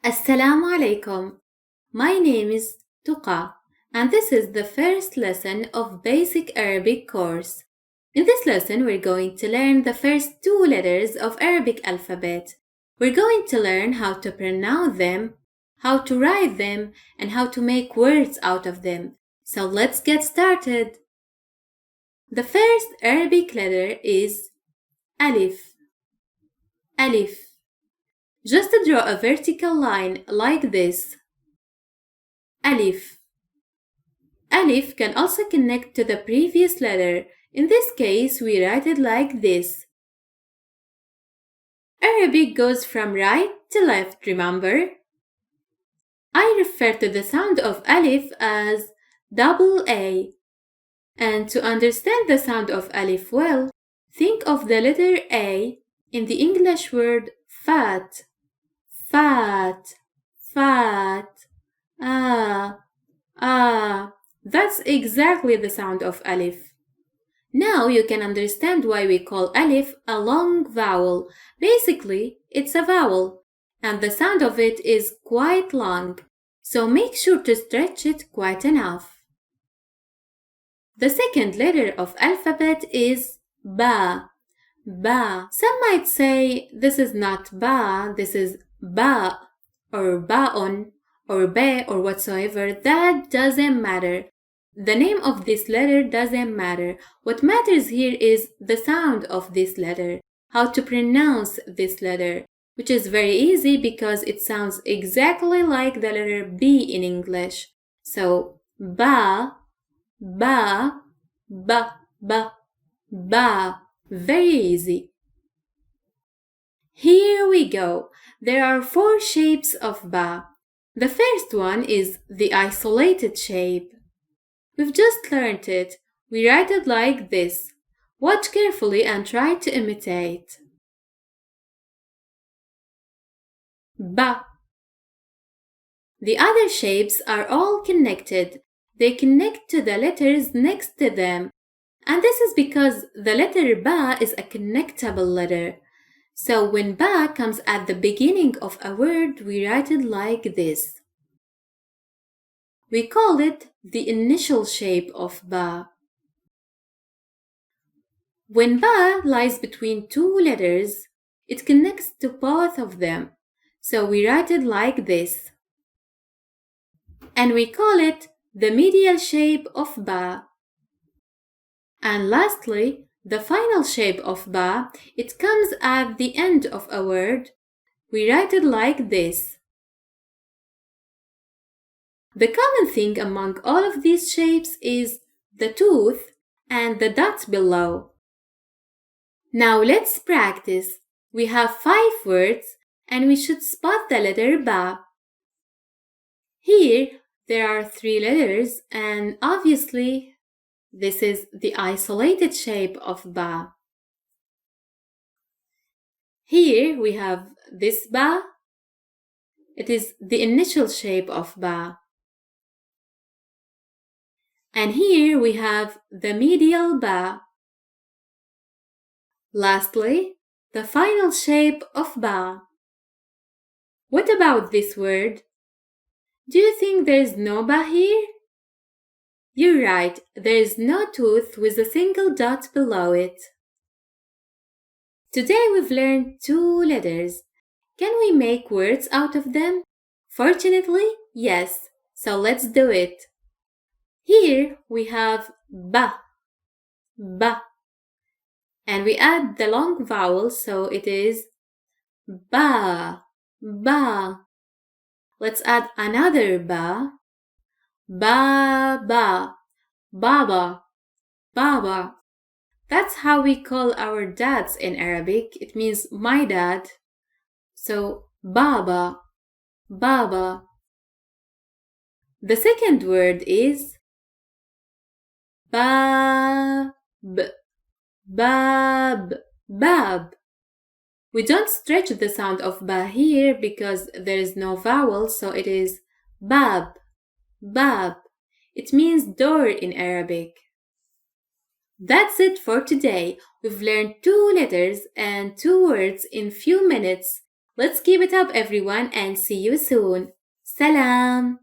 Assalamu alaikum. My name is Tuqa, and this is the first lesson of Basic Arabic course. In this lesson, we're going to learn the first two letters of Arabic alphabet. We're going to learn how to pronounce them, how to write them, and how to make words out of them. So let's get started. The first Arabic letter is Alif. Alif. Just draw a vertical line like this. Alif. Alif can also connect to the previous letter. In this case, we write it like this. Arabic goes from right to left, remember? I refer to the sound of Alif as double A. And to understand the sound of Alif well, think of the letter A in the English word fat. Fat, fat, That's exactly the sound of Alif. Now you can understand why we call Alif a long vowel. Basically, it's a vowel, and the sound of it is quite long, so make sure to stretch it quite enough. The second letter of alphabet is Ba. Ba. Some might say this is not Ba, this is Ba or Ba'un or Ba or whatsoever. That doesn't matter. The name of this letter doesn't matter. What matters here is the sound of this letter, how to pronounce this letter, which is very easy because it sounds exactly like the letter B in English. So, Ba, Ba, Ba, Ba, Ba. Very easy. Here we go. There are four shapes of Ba. The first one is the isolated shape. We've just learned it. We write it like this. Watch carefully and try to imitate. Ba. The other shapes are all connected. They connect to the letters next to them. And this is because the letter Ba is a connectable letter. So when Ba comes at the beginning of a word, we write it like this. We call it the initial shape of Ba. When Ba lies between two letters, it connects to both of them. So we write it like this. And we call it the medial shape of Ba. And lastly, the final shape of Ba, it comes at the end of a word. We write it like this. The common thing among all of these shapes is the tooth and the dot below. Now let's practice. We have 5 words and we should spot the letter Ba. Here, there are 3 letters and obviously, this is the isolated shape of Ba. Here we have this Ba. It is the initial shape of Ba. And here we have the medial Ba. Lastly, the final shape of Ba. What about this word? Do you think there is no Ba here? You're right, there is no tooth with a single dot below it. Today we've learned 2 letters. Can we make words out of them? Fortunately, yes. So let's do it. Here we have Ba, Ba. And we add the long vowel, so it is Ba, Ba. Let's add another Ba, Ba, Ba, Baba, Baba. That's how we call our dads in Arabic. It means my dad. So, Baba, Baba. The second word is Bab, Bab, Bab. We don't stretch the sound of Ba here because there is no vowel, so it is Bab, Bab. It means door in Arabic. That's it for today. We've learned 2 letters and 2 words in few minutes. Let's keep it up, everyone, and see you soon. Salam.